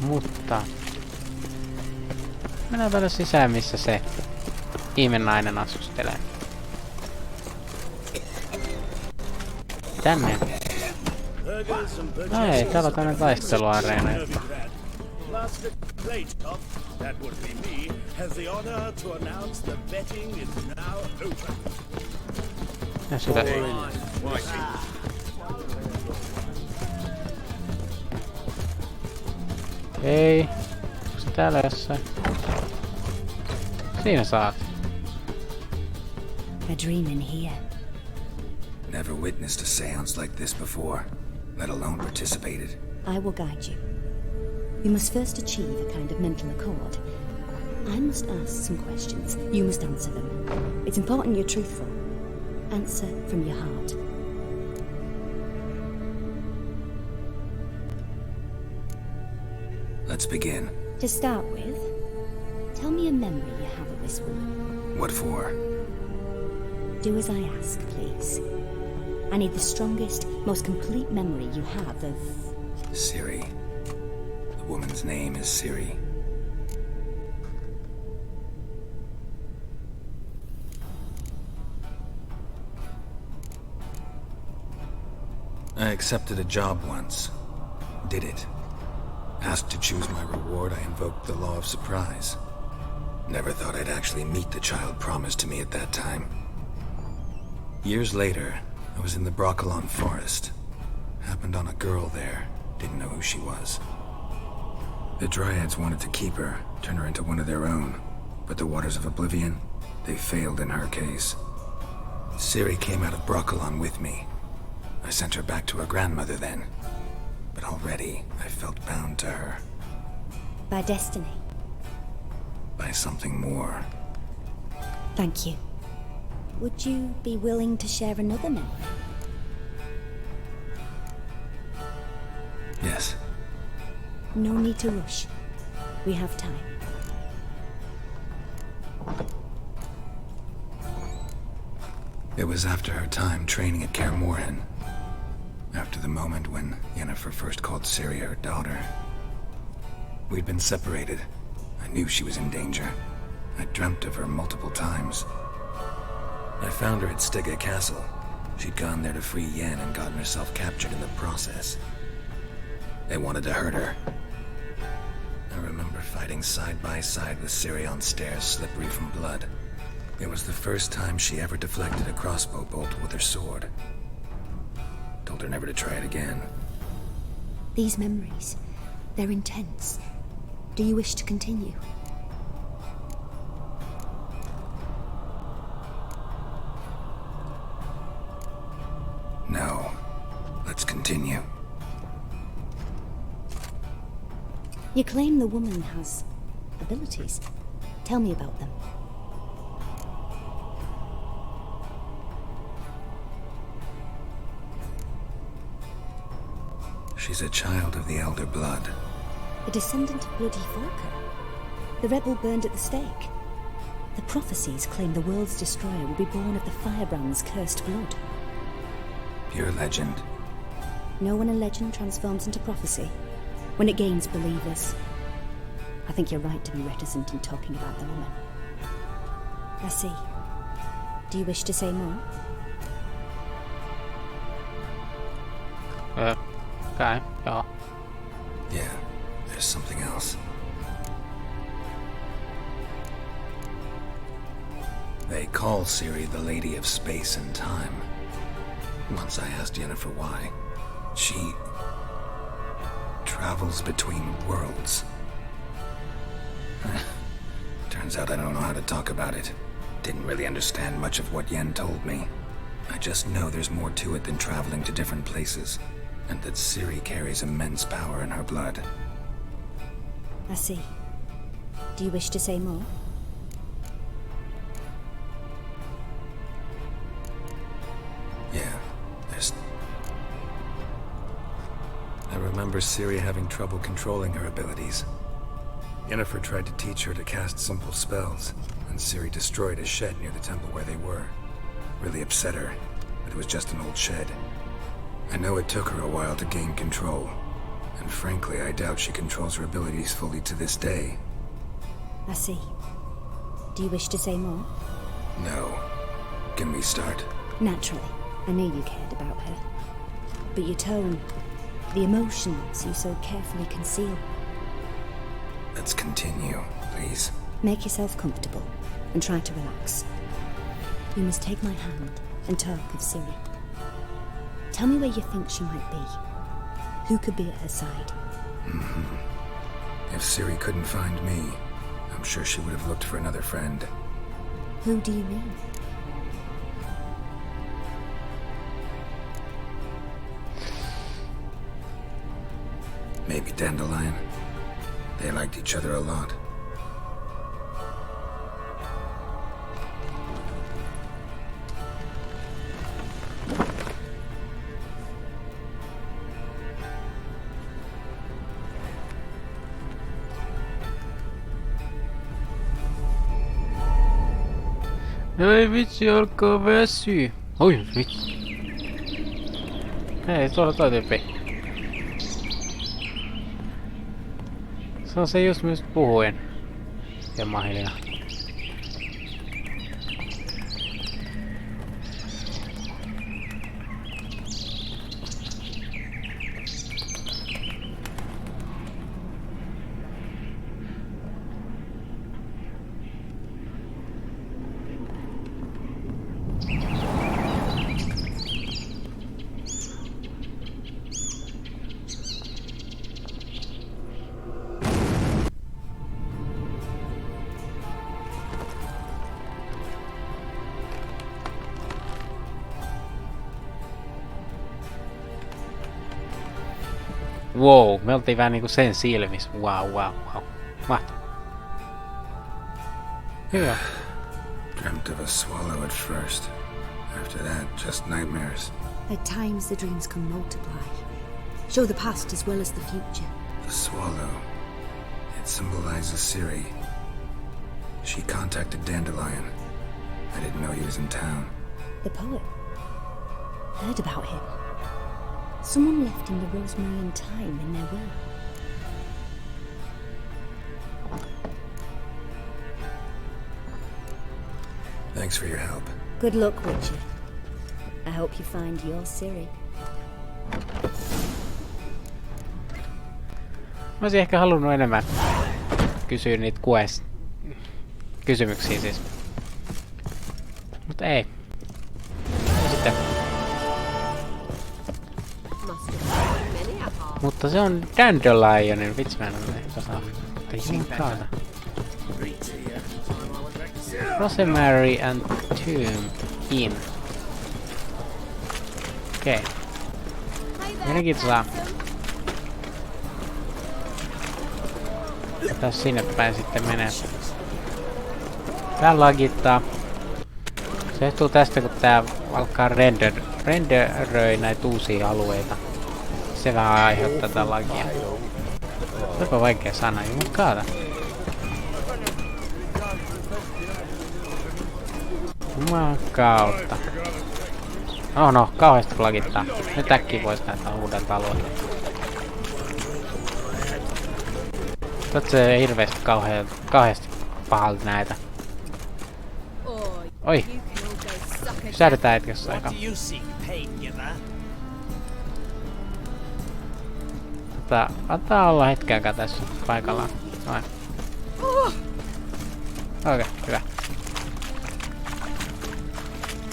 Mutta... Mennään vielä sisään, missä se ihme nainen asustelee. Tänne. No ei, täällä on tämmönen taisteluareena. Ja sitä... Ei. Onko se täällä jossain? Siinä saat. A dream in here. Never witnessed a seance like this before, let alone participated. I will guide you. You must first achieve a kind of mental accord. I must ask some questions. You must answer them. It's important you're truthful. Answer from your heart. Let's begin. To start with, tell me a memory you have of this woman. What for? Do as I ask, please. I need the strongest, most complete memory you have of... Siri. The woman's name is Siri. I accepted a job once. Did it. Asked to choose my reward, I invoked the law of surprise. Never thought I'd actually meet the child promised to me at that time. Years later, I was in the Broccolon forest. Happened on a girl there. Didn't know who she was. The Dryads wanted to keep her, turn her into one of their own. But the Waters of Oblivion, they failed in her case. Ciri came out of Broccolon with me. I sent her back to her grandmother then. But already, I felt bound to her. By destiny. By something more. Thank you. Would you be willing to share another memory? Yes. No need to rush. We have time. It was after her time training at Kaer Morhen. After the moment when Yennefer first called Ciri her daughter. We'd been separated. I knew she was in danger. I dreamt of her multiple times. I found her at Stygga Castle. She'd gone there to free Yen and gotten herself captured in the process. They wanted to hurt her. I remember fighting side by side with Ciri on stairs slippery from blood. It was the first time she ever deflected a crossbow bolt with her sword. Told her never to try it again. These memories, they're intense. Do you wish to continue? No. Let's continue. You claim the woman has abilities. Tell me about them. She's a child of the Elder Blood. A descendant of Bloody Falker. The rebel burned at the stake. The prophecies claim the world's destroyer will be born of the Firebrand's cursed blood. Pure legend. Know when a legend transforms into prophecy? When it gains believers. I think you're right to be reticent in talking about the woman. I see. Do you wish to say more? Okay, yeah. Yeah, there's something else. They call Ciri the Lady of Space and Time. Once I asked Yennefer why. She travels between worlds. Turns out I don't know how to talk about it. Didn't really understand much of what Yen told me. I just know there's more to it than traveling to different places, and that Ciri carries immense power in her blood. I see. Do you wish to say more? Yeah, there's... I remember Ciri having trouble controlling her abilities. Yennefer tried to teach her to cast simple spells, and Ciri destroyed a shed near the temple where they were. Really upset her, but it was just an old shed. I know it took her a while to gain control, And frankly, I doubt she controls her abilities fully to this day. I see. Do you wish to say more? No. Can we start? Naturally. I knew you cared about her. But your tone, the emotions you so carefully conceal. Let's continue, please. Make yourself comfortable and try to relax. You must take my hand and talk of Siri. Tell me where you think she might be. Who could be at her side? If Siri couldn't find me, I'm sure she would have looked for another friend. Who do you mean? Maybe Dandelion. They liked each other a lot. No ei vitsi, alkaa väsyä. Oi vitsi. Hei, tuolla toi tyyppi. Se on se just mistä puhuin. Ja mahilina. Wow, me oltiin vähän niinku sen silmissä. Wow. Mahtavaa. Hyvä. Dreamt of a swallow at first. After that, just nightmares. At times the dreams can multiply. Show the past as well as the future. The swallow. It symbolizes Siri. She contacted Dandelion. I didn't know he was in town. The poet. Heard about him. Someone left him the rosemary and thyme in their will. Thanks for your help. Good luck, Witcher. I hope you find your Siri. Mä olisin ehkä halunnut enemmän kysyä niitä kysymyksiä siis. Mutta ei. Ja sitten. Mutta se on Dandelionin, vitsi mä en ole osaa. Mutta jumalauta. Rosemary and Tomb Inn. Okei. Mielenkiintoista. Tässä sinne päin sitten menee. Tää lagittaa. Se johtuu tästä, kun tää alkaa renderöi näitä uusia alueita. Se vähän aiheuttaa tätä lagia. Onko vaikea sana? Jumalauta. Jumalauta. Oh no, kauheasti lagittaa. Nyt äkkiä vois näyttää uudelta alueelta. Se hirveesti kauheasti pahalta näitä. Oi! Säädetään hetkessä aikaa. Antaa olla hetken aikaa tässä paikallaan. Noin. Okei, hyvä.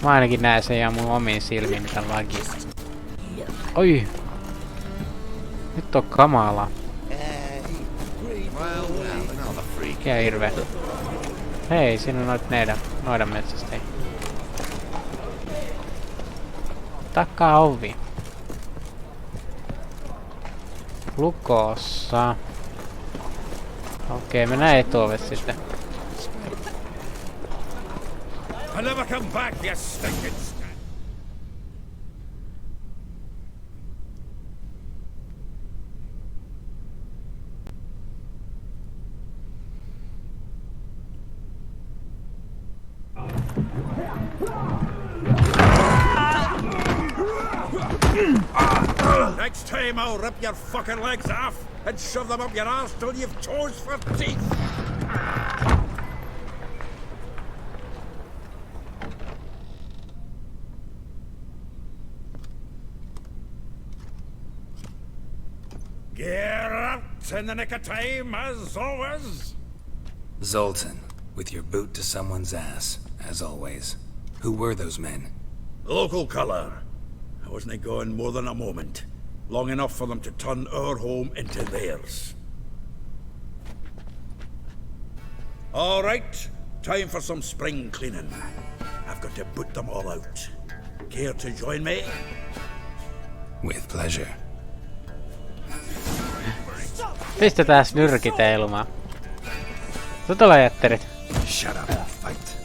Mä ainakin näen sen ihan mun omiin silmiin mitä lagia. Oi! Nyt on kamala. Mikä hirveä. Hei, siinä on noidan metsästä. Takaa ovi. Lukossa. Okei, mennään etuovesta sitten. I never come back, you stinking Next time I'll rip your fucking legs off and shove them up your arse till you've toes for teeth. Get out in the nick of time, as always. Zoltan, with your boot to someone's ass, as always. Who were those men? Local colour. I wasn't going more than a moment. Long enough for them to turn our home into theirs. All right, time for some spring cleaning. I've got to boot them all out. Care to join me? With pleasure. Pistetään nyrkit eilumaan. Tulee jätterit. Shut up and fight.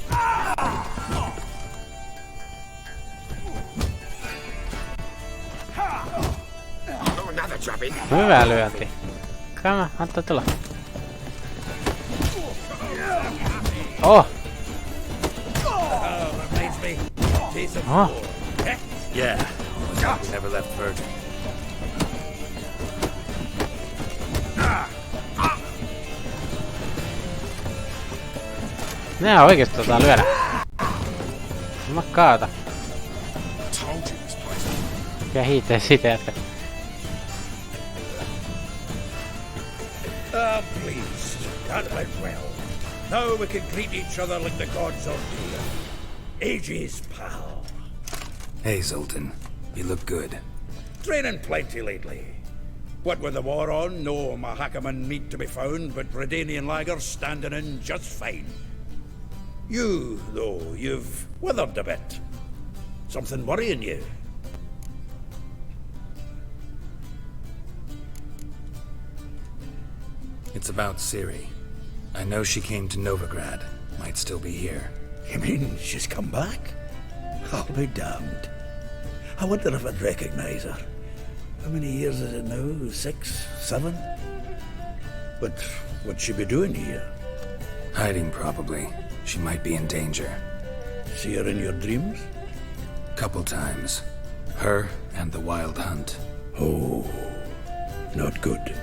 Hyvä lyönti. Come, antaa tulla. Oh! Oh! Yeah, never left virgin. Nää oikeesti osaa lyödä. Mä kaata. Ja hiitee siitä jätkä. Pleased. That went well. Now we can greet each other like the gods are dear. Ages, pal. Hey, Zoltan. You look good. Training plenty lately. What with the war on, no Mahakaman meat to be found, but Redanian lagers standing in just fine. You, though, you've withered a bit. Something worrying you? It's about Ciri. I know she came to Novigrad. Might still be here. You mean she's come back? I'll be damned. I wonder if I'd recognize her. How many years is it now? 6, 7? But what'd she be doing here? Hiding, probably. She might be in danger. See her in your dreams? Couple times. Her and the Wild Hunt. Oh, not good.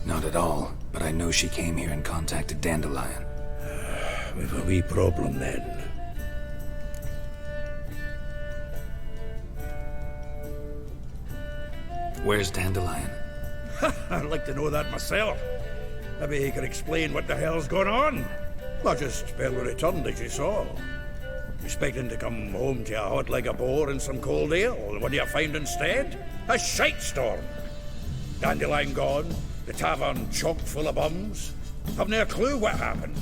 Not at all, but I know she came here and contacted Dandelion. We've a wee problem then. Where's Dandelion? I'd like to know that myself. Maybe he can explain what the hell's going on. I just barely returned, as you saw. Expecting to come home to a hot leg of boar and some cold ale. What do you find instead? A shite storm. Dandelion gone, the tavern chock full of bums. Have no clue what happened.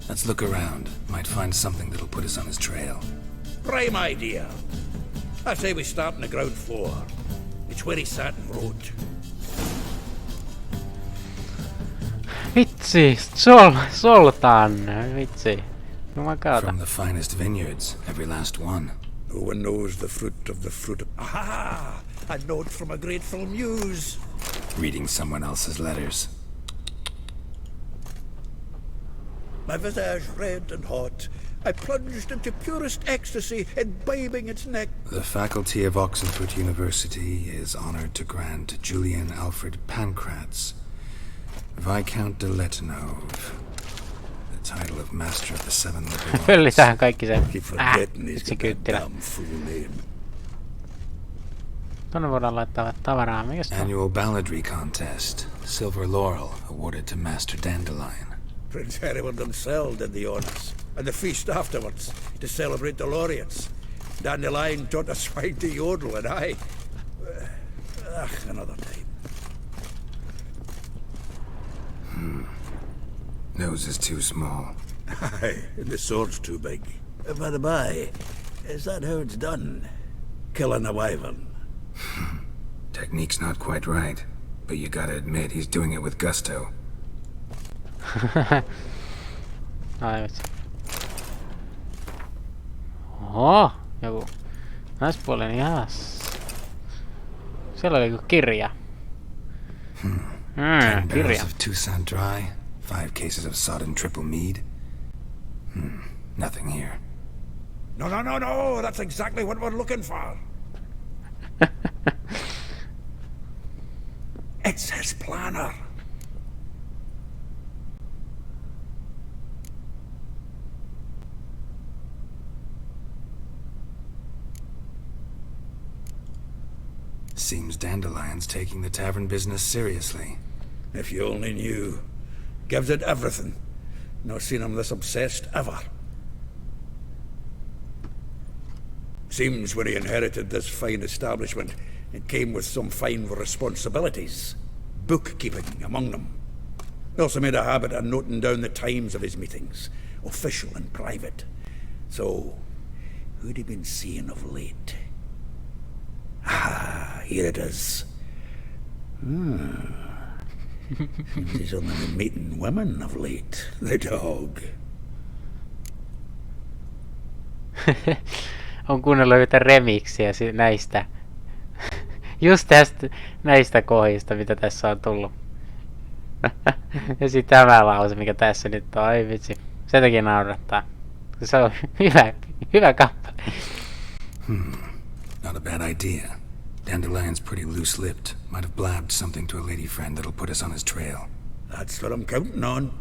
Let's look around. Might find something that'll put us on his trail. Prime idea. I say we start on the ground floor. It's where he sat and wrote. Vitsi, Zoltan, vitsi. Jumakauta. From the finest vineyards, every last one. No one knows the fruit of the fruit of... Aha! A note from a grateful muse. Reading someone else's letters. My visage red and hot, I plunged into purest ecstasy, imbibing its neck. The faculty of Oxenford University is honored to grant Julian Alfred Pancratz, Viscount de Letonov, the title of Master of the Seven Liberal Arts. Pöllitähän kaikki sen. Keep forgetting he's Se got that kyttilä. damn full name. Tonne voidaan laittaa tavaraa. Mikäs tää on? Annual balladry contest. Silver laurel awarded to Master Dandelion. Prince Hereward himself did the honours, and the feast afterwards, to celebrate the laureates. Dandelion taught us swine to yodel, and I... another time. Nose is too small. Aye, and the sword's too big. By the by, is that how it's done? Killing a wyvern? Technique's not quite right, but you gotta admit he's doing it with gusto. Ai vitsi. Oho, joku naispuolinen jahas. Siellä oli joku kirja. 10 kirja. barrels of Toussaint Dry, 5 cases of sodden triple mead. Nothing here. No, no, no, no! That's exactly what we're looking for. It's his planner. Seems Dandelion's taking the tavern business seriously. If you only knew. Gives it everything. Not seen him this obsessed ever. Seems when he inherited this fine establishment, it came with some fine responsibilities. Bookkeeping among them. He also made a habit of noting down the times of his meetings, official and private. So, who'd he been seeing of late? Ah, here it is. Seems he's only been meeting women of late, the dog. On kuunnellut jotain remiksiä näistä. Just tästä näistä kohdista, mitä tässä on tullut. Ja sitten tämä lause, mikä tässä nyt on. Ai vitsi. Se takia naurattaa. Se on hyvä kappale. Not a bad idea. Dandelion's pretty loose-lipped. Might have blabbed something to a lady friend that'll put us on his trail. That's what I'm counting on.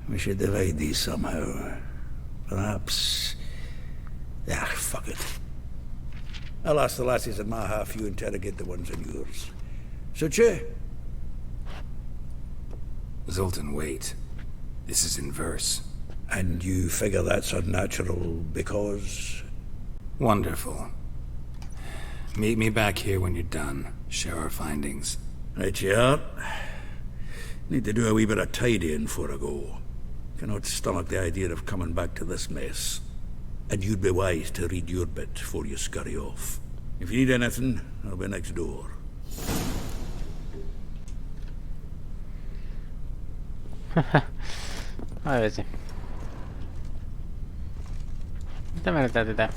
We should divide these somehow. Perhaps... Ah, fuck it. I'll ask the lassies in my half, you interrogate the ones in yours. Suit you? Zoltan, wait. This is in verse. And you figure that's unnatural because... Wonderful. Meet me back here when you're done. Share our findings. Right you are. Need to do a wee bit of tidying before I go. Cannot stomach the idea of coming back to this mess. And you'd be wise to read your bit before you scurry off. If you need anything, I'll be next door. Ai vesi. Mitä meidän täytyy tehdä?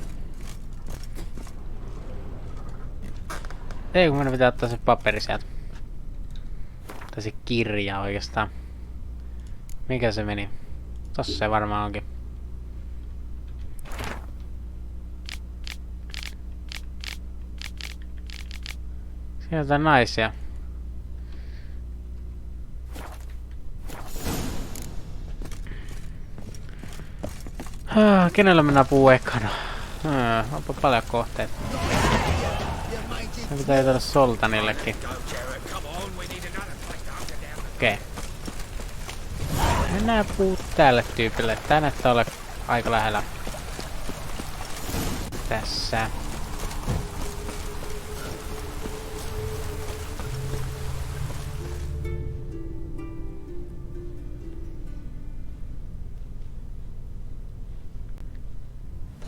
Ei kun meidän pitää ottaa se paperi sieltä. Tai se kirja oikeastaan. Mikä se meni? Tossa se varmaan onkin. Sieltä on naisia. Kenellä mennään puhua ekana? Onpa paljon kohteita. Me pitää jutella Soltanillekin. Okei. Mennään puhua tälle tyypille. Tää näyttää ole aika lähellä. Tässä.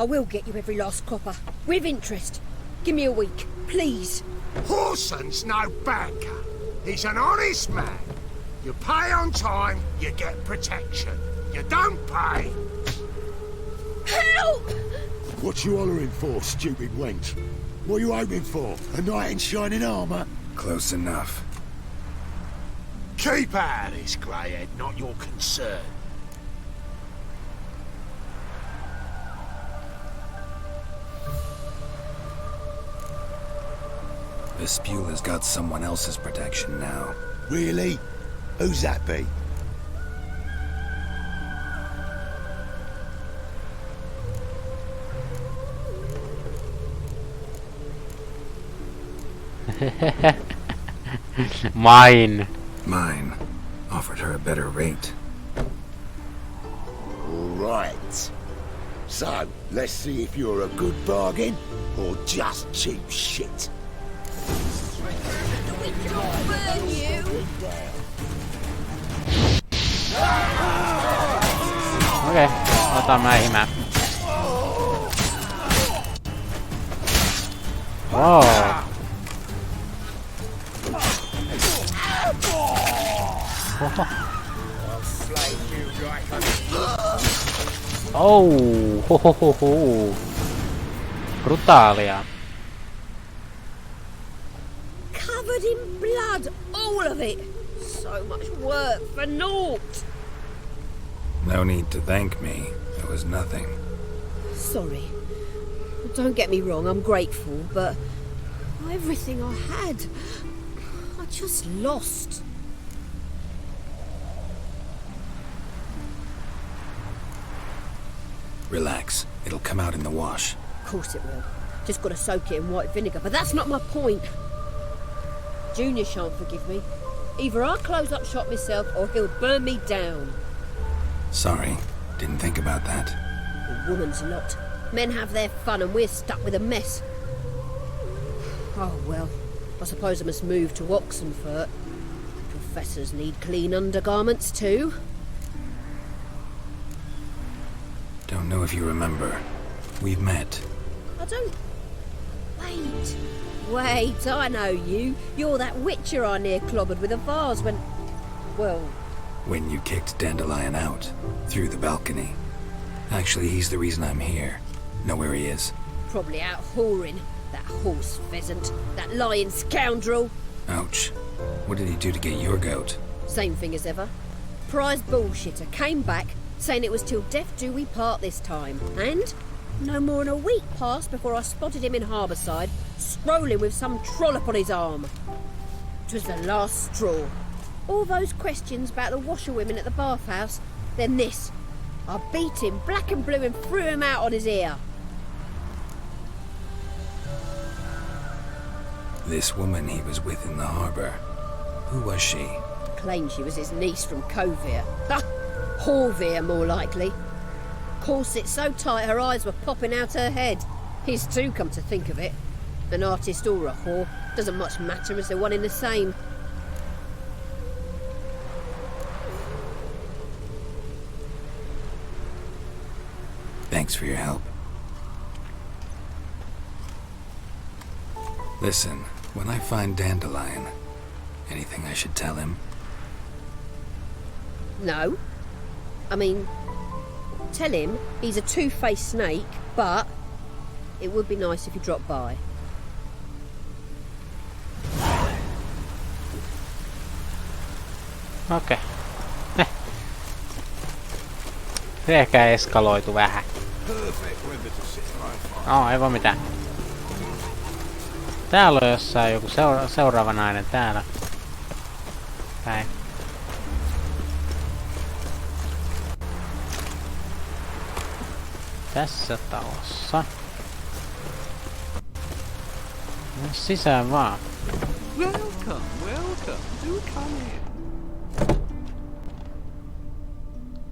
I will get you every last copper, with interest. Give me a week, please. Horson's no banker. He's an honest man. You pay on time, you get protection. You don't pay. Help! What you hollering for, stupid wench? What you hoping for? A knight in shining armour? Close enough. Keep out of this, greyhead, not your concern. The Spewler's got someone else's protection now. Really? Who's that be? Mine. Mine. Offered her a better rate. Right. So, let's see if you're a good bargain or just cheap shit. Burn you! Okei, otan mä ihmään. Wow. Oho. Oh, hohohoho. Brutaalia. Covered in blood, all of it. So much work for naught. No need to thank me. It was nothing. Sorry. Don't get me wrong, I'm grateful, but Everything I had. I just lost. Relax. It'll come out in the wash. Of course it will. Just gotta soak it in white vinegar, but that's not my point. Junior shan't forgive me. Either I'll close up shop myself or he'll burn me down. Sorry. Didn't think about that. A woman's lot. Men have their fun and we're stuck with a mess. Oh well, I suppose I must move to Oxenfurt. Professors need clean undergarments too. Don't know if you remember. We've met. I don't... Wait, I know you. You're that witcher I near clobbered with a vase when... Well... When you kicked Dandelion out. Through the balcony. Actually, he's the reason I'm here. Know where he is? Probably out whoring. That horse pheasant. That lying scoundrel. Ouch. What did he do to get your goat? Same thing as ever. Prize bullshitter came back, saying it was till death do we part this time. And no more than a week passed before I spotted him in Harbourside, strolling with some trollop on his arm. 'Twas the last straw. All those questions about the washerwomen at the bathhouse, then this. I beat him black and blue and threw him out on his ear. This woman he was with in the harbour. Who was she? Claimed she was his niece from Covere. Ha! Horvere, more likely. Corset so tight her eyes were popping out her head. His too, come to think of it. An artist or a whore. Doesn't much matter as they're one in the same. Thanks for your help. Listen, when I find Dandelion, anything I should tell him? No. I mean, tell him he's a two-faced snake, but it would be nice if he dropped by. Okei. Se ehkä eskaloitu vähän. Ei voi mitään. Täällä on jossain joku seuraava nainen täällä. Päin. Tässä talossa. No sisään vaan. Welcome, welcome. Do come in.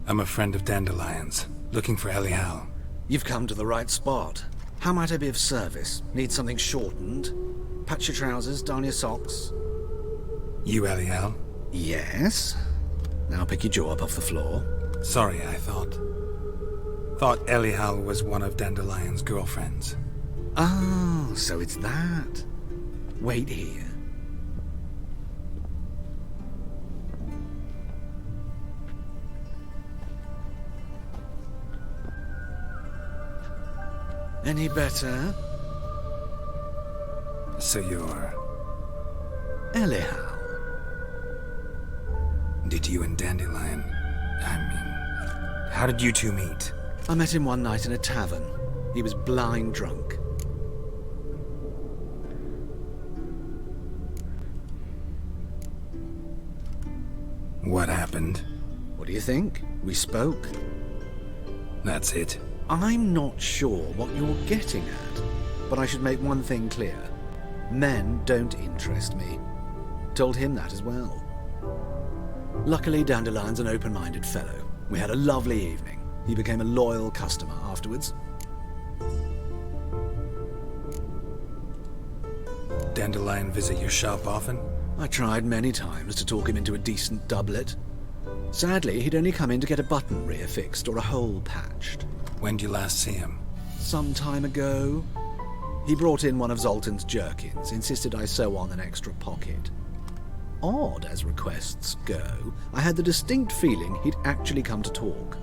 I'm a friend of Dandelion's, looking for Elial. You've come to the right spot. How might I be of service? Need something shortened? Patch your trousers, darn your socks. You Elial? Yes. Now pick your jaw up off the floor. Sorry, I thought Elial was one of Dandelion's girlfriends. Oh, so it's that. Wait here. Any better? So you're... Elial. Did you and Dandelion... how did you two meet? I met him one night in a tavern. He was blind drunk. What happened? What do you think? We spoke. That's it. I'm not sure what you're getting at, but I should make one thing clear. Men don't interest me. Told him that as well. Luckily, Dandelion's an open-minded fellow. We had a lovely evening. He became a loyal customer afterwards. Dandelion visit your shop often? I tried many times to talk him into a decent doublet. Sadly, he'd only come in to get a button rear fixed or a hole patched. When did you last see him? Some time ago. He brought in one of Zoltan's jerkins, insisted I sew on an extra pocket. Odd as requests go, I had the distinct feeling he'd actually come to talk.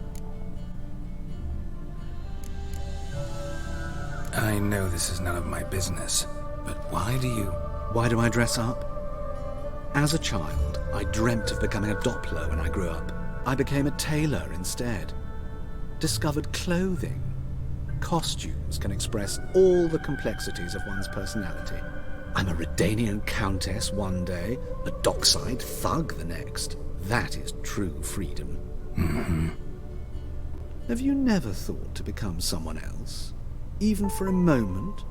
I know this is none of my business, but why do I dress up? As a child, I dreamt of becoming a Doppler when I grew up. I became a tailor instead. Discovered clothing. Costumes can express all the complexities of one's personality. I'm a Redanian countess one day, a dockside thug the next. That is true freedom. Mm-hmm. Have you never thought to become someone else? Even for a moment?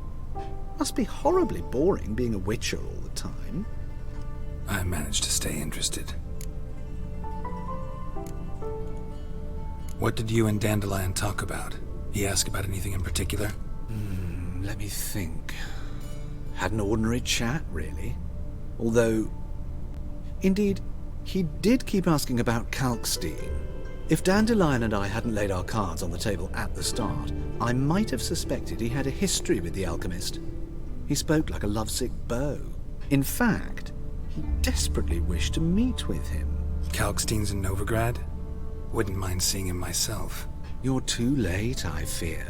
Must be horribly boring being a witcher all the time. I managed to stay interested. What did you and Dandelion talk about? He asked about anything in particular? Let me think. Had an ordinary chat, really. Although, indeed, he did keep asking about Kalkstein. If Dandelion and I hadn't laid our cards on the table at the start, I might have suspected he had a history with the alchemist. He spoke like a lovesick beau. In fact, he desperately wished to meet with him. Kalkstein's in Novigrad? Wouldn't mind seeing him myself. You're too late, I fear.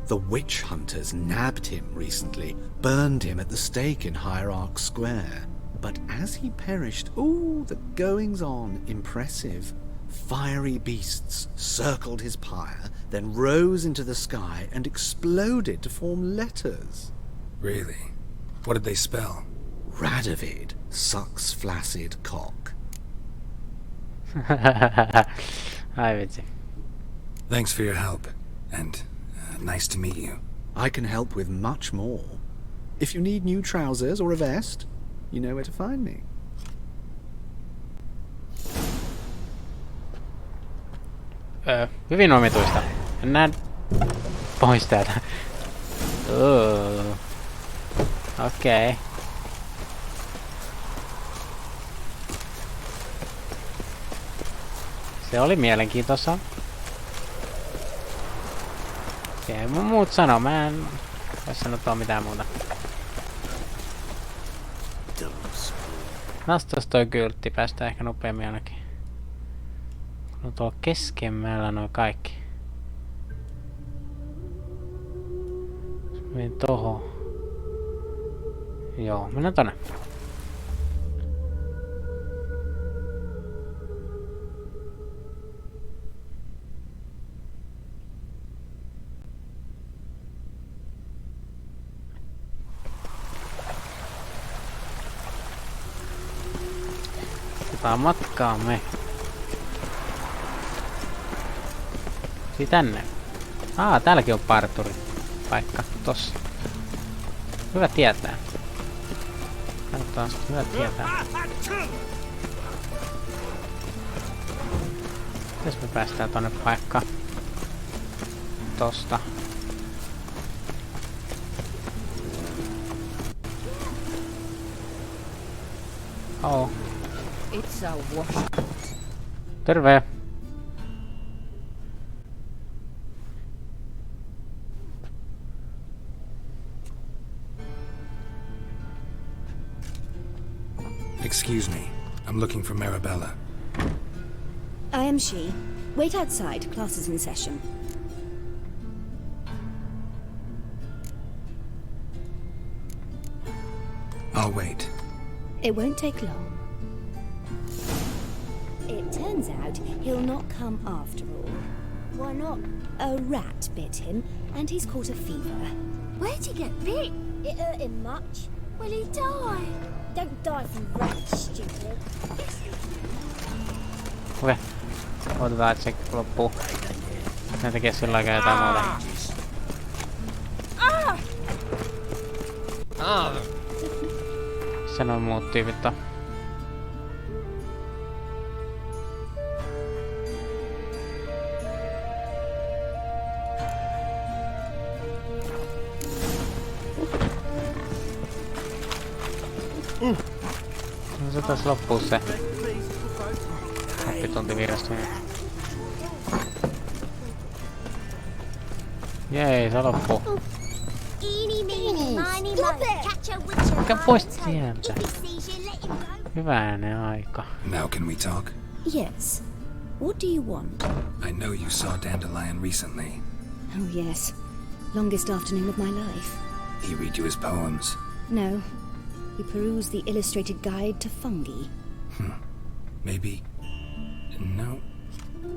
The witch hunters nabbed him recently, burned him at the stake in Hierarch Square. But as he perished, the goings-on impressive. Fiery beasts circled his pyre, then rose into the sky and exploded to form letters. Really? What did they spell? Radovid sucks flaccid cock. Ai vitsi. Thanks for your help, and nice to meet you. I can help with much more. If you need new trousers or a vest, you know where to find me. Hyvin omituista. Mennään pois täältä. Okei. Se oli mielenkiintoista. Ei mun muut sano, mä en voi sanoa mitään muuta. Nastas toi kyltti, päästään ehkä nopeammin ainakin. No tuolla keskemmällä noi kaikki. Menin tohon. Joo, mennään tonne. Otetaan matkaamme. Tänne. Täälläkin on parturi paikka. Tossa. Hyvä tietää. Katsotaan, hyvä tietää. Mitäs me päästään tonne paikkaan? Tosta. It's a wash. Terve. Excuse me. I'm looking for Marabella. I am she. Wait outside. Class is in session. I'll wait. It won't take long. It turns out he'll not come after all. Why not? A rat bit him, and he's caught a fever. Where'd he get bit? It hurt him much. Will he die? Don't die from rats, stupid. Okei. Otetaan, että se loppuu. Ne tekee sillä aikaa jotain muuta. Se noin muut tyypit on. No se taas loppuu se oppituntivirasto. Jei, se loppuu. Mikä pois sieltä? Hyvänen aika. Now can we talk? Yes. What do you want? I know you saw Dandelion recently. Oh, yes. Longest afternoon of my life. He read you his poems. No. He perused the illustrated guide to fungi. Maybe... No.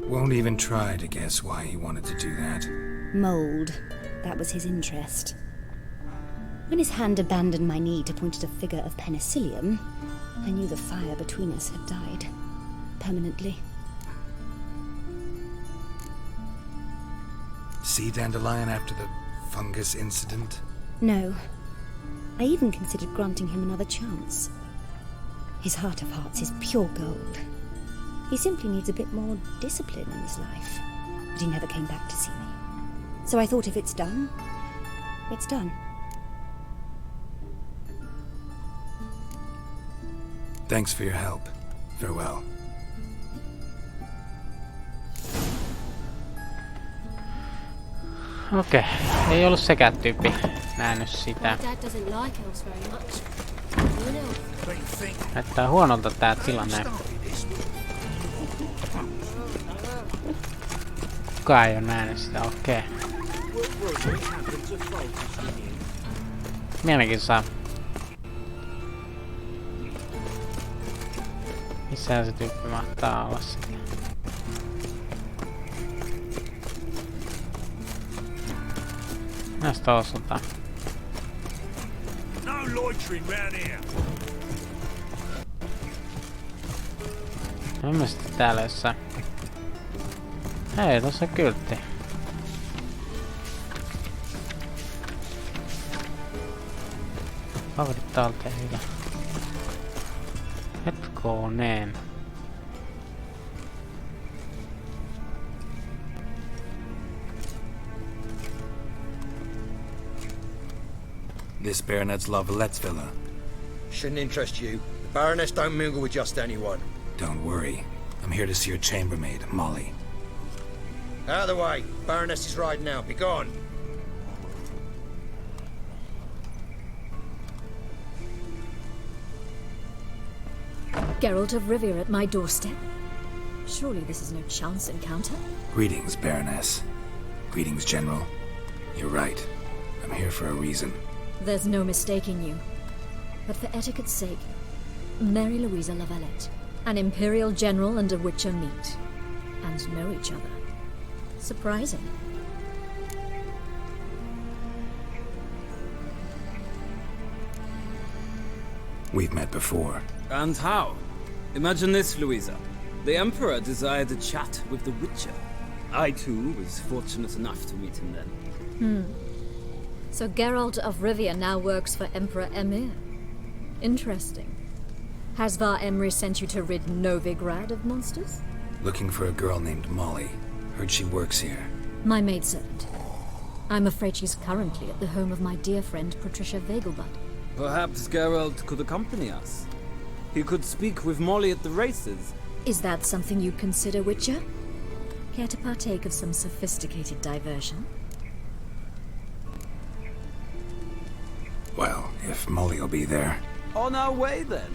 Won't even try to guess why he wanted to do that. Mold. That was his interest. When his hand abandoned my knee to point at a figure of penicillium, I knew the fire between us had died. Permanently. See Dandelion after the fungus incident? No. I even considered granting him another chance. His heart of hearts is pure gold. He simply needs a bit more discipline in his life. But he never came back to see me. So I thought if it's done, it's done. Thanks for your help. Farewell. Okei, ei ollut sekään tyyppi nähnyt sitä. Dad doesn't like elves very much. You know. Näyttää huonolta tää tilanne. Kukaan ei oo nähnyt sitä, okei. Mielenkin saa. Missähän se tyyppi mahtaa olla sitten? Näistä osutaan. No loitering round here. Ilmeisesti täällä jossain. Hei, tossa kyltti. Vauhdit talteen hyvä. Hetkoneen. This Baronet's Lavallette's villa. Shouldn't interest you. The Baroness don't mingle with just anyone. Don't worry. I'm here to see your chambermaid, Molly. Out of the way. Baroness is riding out. Be gone. Geralt of Rivia at my doorstep? Surely this is no chance encounter? Greetings, Baroness. Greetings, General. You're right. I'm here for a reason. There's no mistaking you. But for etiquette's sake, Mary Louisa Lavalette, an Imperial General and a Witcher meet, and know each other. Surprising. We've met before. And how? Imagine this, Louisa. The Emperor desired a chat with the Witcher. I, too, was fortunate enough to meet him then. So Geralt of Rivia now works for Emperor Emir. Interesting. Has Var Emry sent you to rid Novigrad of monsters? Looking for a girl named Molly. Heard she works here. My maidservant. I'm afraid she's currently at the home of my dear friend Patricia Vegelbud. Perhaps Geralt could accompany us. He could speak with Molly at the races. Is that something you consider, Witcher? Care to partake of some sophisticated diversion? Well, if Molly will be there. On our way, then.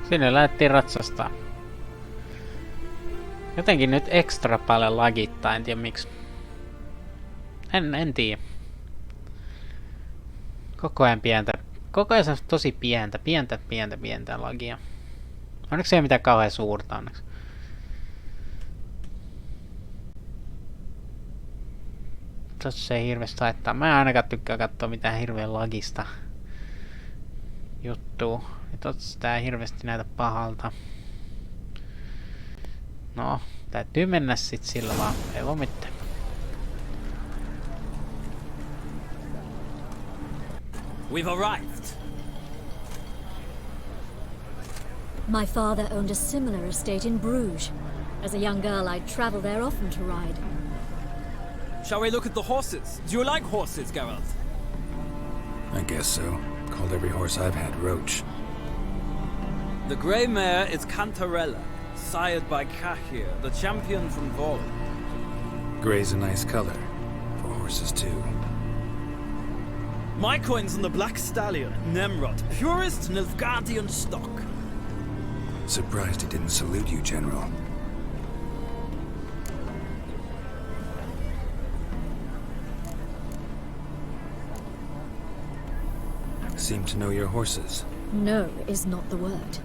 Sinne lähdettiin ratsastaa. Jotenkin nyt ekstra paljon lagittaa, en tiedä miksi. En tiedä. Koko ajan tosi pientä lagia. Onneksi ei mitään kauhean suurta onneksi. Tossa ei hirveästi haittaa. Mä en ainakaan tykkää katsoa mitään hirveän lagista juttua. Tossa tää ei hirveästi näytä pahalta. No, täytyy mennä sit sillä vaan. Ei voi mitään. We've arrived. My father owned a similar estate in Bruges. As a young girl, I'd travel there often to ride. Shall we look at the horses? Do you like horses, Geralt? I guess so. Called every horse I've had Roach. The grey mare is Cantarella, sired by Cahir, the champion from Vol. Gray's a nice color. For horses, too. My coin's on the Black Stallion, Nemrod, purest Nilfgaardian stock. Surprised he didn't salute you, General. Seem to know your horses. No is not the word.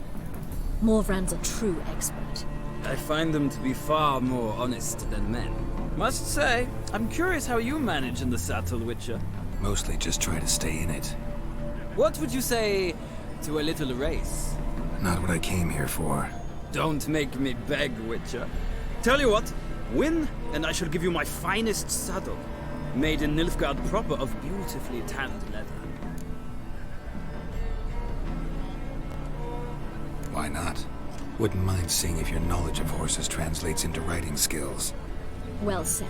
Morvran's a true expert. I find them to be far more honest than men. Must say, I'm curious how you manage in the saddle, Witcher. Mostly just try to stay in it. What would you say to a little race? Not what I came here for. Don't make me beg, Witcher. Tell you what, win, and I shall give you my finest saddle. Made in Nilfgaard proper of beautifully tanned leather. Why not? Wouldn't mind seeing if your knowledge of horses translates into riding skills. Well said.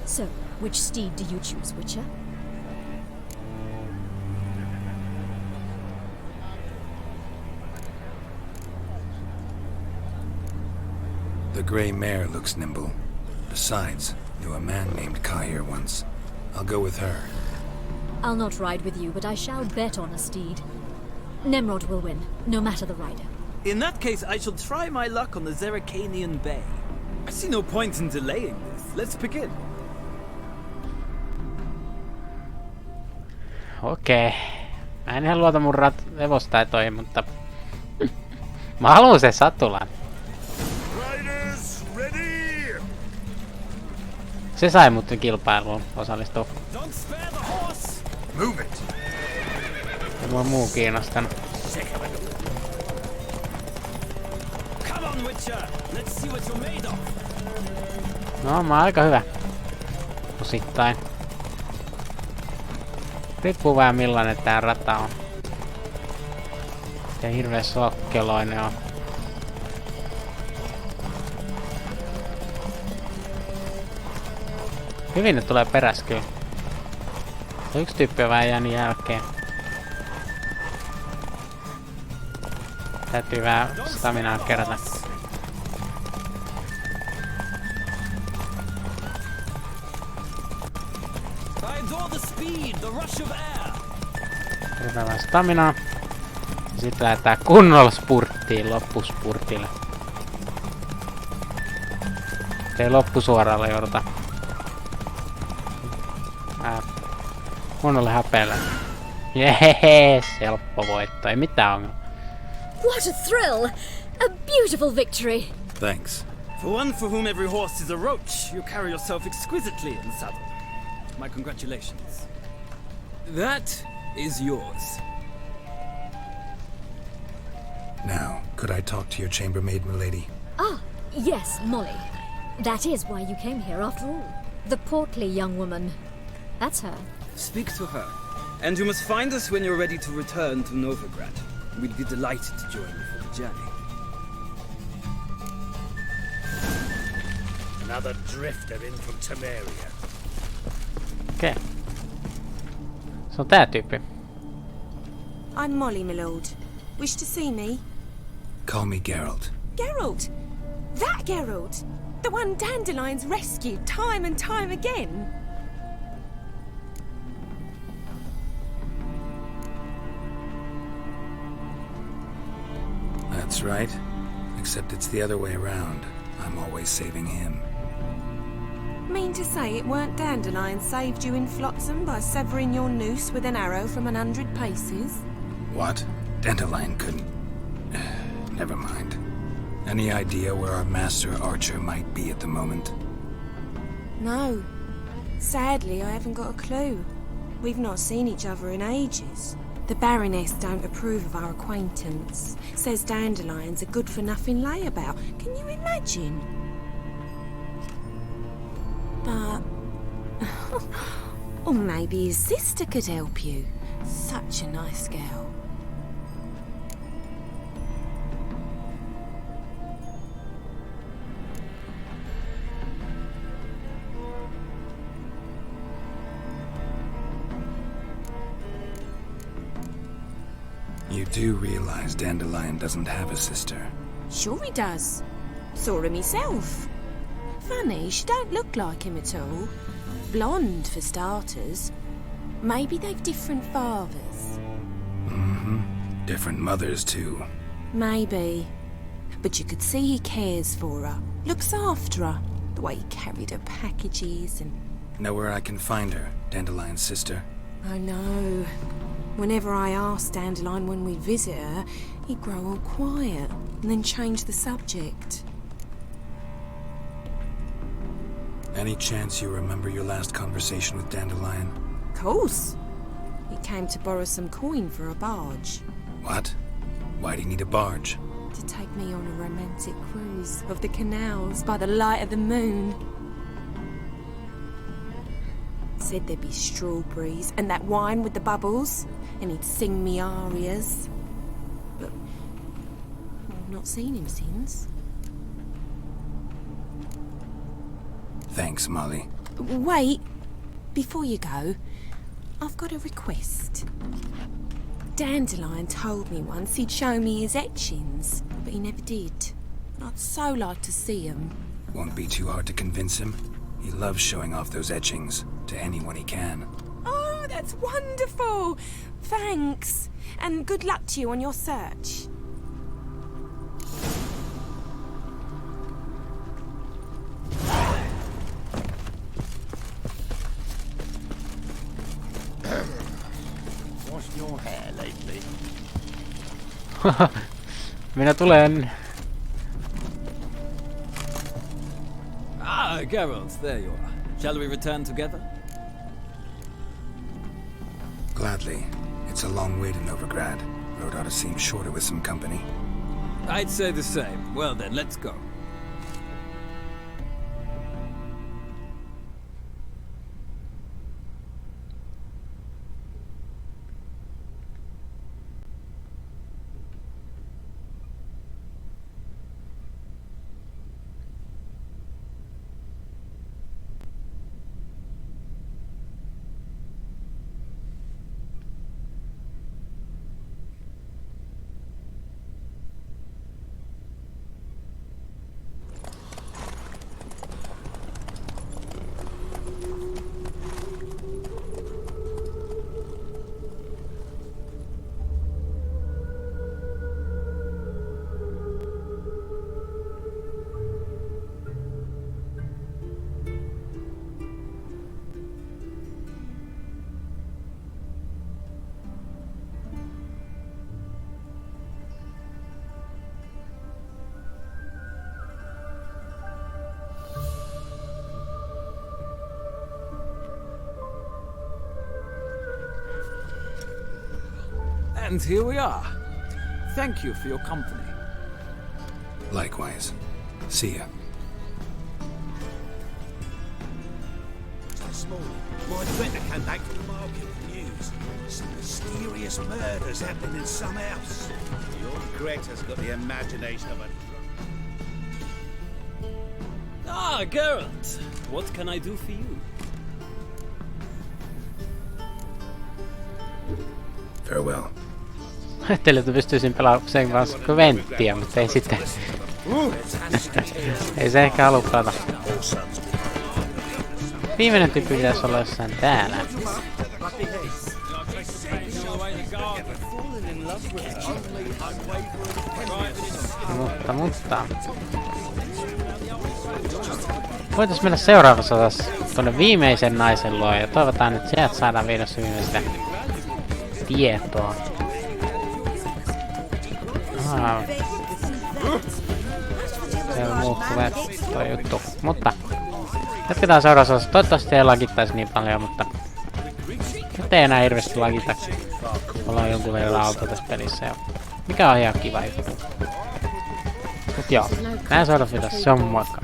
So, which steed do you choose, Witcher? The gray mare looks nimble. Besides, knew a man named Kai here once. I'll go with her. I'll not ride with you, but I shall bet on a steed. Nemrod will win, no matter the rider. In that case, I shall try my luck on the Zeracanian Bay. I see no point in delaying this. Let's begin. Okei. Mä en ihan luota mun levostaitoihin, mutta... mä haluun sen satulan. Se sai mut kilpailuun osallistua. Ei mua muu kiinnostanut. No, mä oon aika hyvä. Osittain. Riippuu vähän millainen tää rata on. Ja hirveä sokkeloinen on. Hyvin ne tulee peräs kyllä. Yksi tyyppi on vähän jäänyt jälkeen. Täytyy vähän staminaa kerätä. Kerätään vähän staminaa. Sitten lähdetään kunnolla spurttiin, loppuspurtille. Ei loppusuoralla jouduta. Kunnolla häpeellä. Jees, helppo voitto, ei mitään ongelmaa. What a thrill! A beautiful victory! Thanks. For one for whom every horse is a roach, you carry yourself exquisitely in the saddle. My congratulations. That is yours. Now, could I talk to your chambermaid, milady? Ah, yes, Molly. That is why you came here after all. The portly young woman. That's her. Speak to her. And you must find us when you're ready to return to Novigrad. We'd be delighted to join you for the journey. Another drifter in from Temeria. Okei. Se on tää tyyppi. I'm Molly, my lord. Wish to see me? Call me Geralt. Geralt! That Geralt! The one Dandelions rescued time and time again! That's right. Except it's the other way around. I'm always saving him. Mean to say it weren't Dandelion saved you in Flotsam by severing your noose with an arrow from 100 paces? What? Dandelion couldn't... Never mind. Any idea where our master archer might be at the moment? No. Sadly, I haven't got a clue. We've not seen each other in ages. The Baroness don't approve of our acquaintance. Says Dandelion's a good-for-nothing layabout. Can you imagine? But... or maybe his sister could help you. Such a nice girl. You do realize Dandelion doesn't have a sister? Sure he does. Saw him himself. Funny, she don't look like him at all. Blonde, for starters. Maybe they've different fathers. Mm-hmm. Different mothers, too. Maybe. But you could see he cares for her. Looks after her. The way he carried her packages and... Know where I can find her, Dandelion's sister? I know. Whenever I asked Dandelion when we'd visit her, he'd grow all quiet and then change the subject. Any chance you remember your last conversation with Dandelion? Course. He came to borrow some coin for a barge. What? Why'd he need a barge? To take me on a romantic cruise of the canals by the light of the moon. Said there'd be strawberries and that wine with the bubbles, and he'd sing me arias. But I've not seen him since. Thanks, Molly. Wait, before you go, I've got a request. Dandelion told me once he'd show me his etchings, but he never did. I'd so like to see them. Won't be too hard to convince him. He loves showing off those etchings to anyone he can. Oh, that's wonderful! Thanks, and good luck to you on your search. Washed your hair lately? Minä tulen. Ah, Geralt, there you are. Shall we return together? Gladly. It's a long way to Novigrad. Road ought to seem shorter with some company. I'd say the same. Well then, let's go. And here we are. Thank you for your company. Likewise. See ya. This morning, my inventor came back from the market with news. Some mysterious murders happening in some house. Your Greta's got the imagination of a drunk. Ah, Geralt. What can I do for you? Farewell. Ajattelin, että pystyisin pelaamaan sen kanssa Kventtiä, mutta ei sitten. Ei se ehkä halua pelata. Viimeinen tyyppi pitäisi olla jossain täällä. Mutta. Voitais mennä seuraavassa taas tuonne viimeisen naisen luo ja toivotaan, että sieltä saadaan vihdoin viimeistä tietoa. Siellä muuttuu toi juttu. Mutta jatketaan seuraavassa. Toivottavasti ei lagittaisi niin paljon, mutta nyt ei enää hirveästi lagita. Ollaan jonkun verran auto tässä pelissä. Ja mikä on ihan kiva juttu. Mut joo, näin seuraavassa videossa. Se on moikka.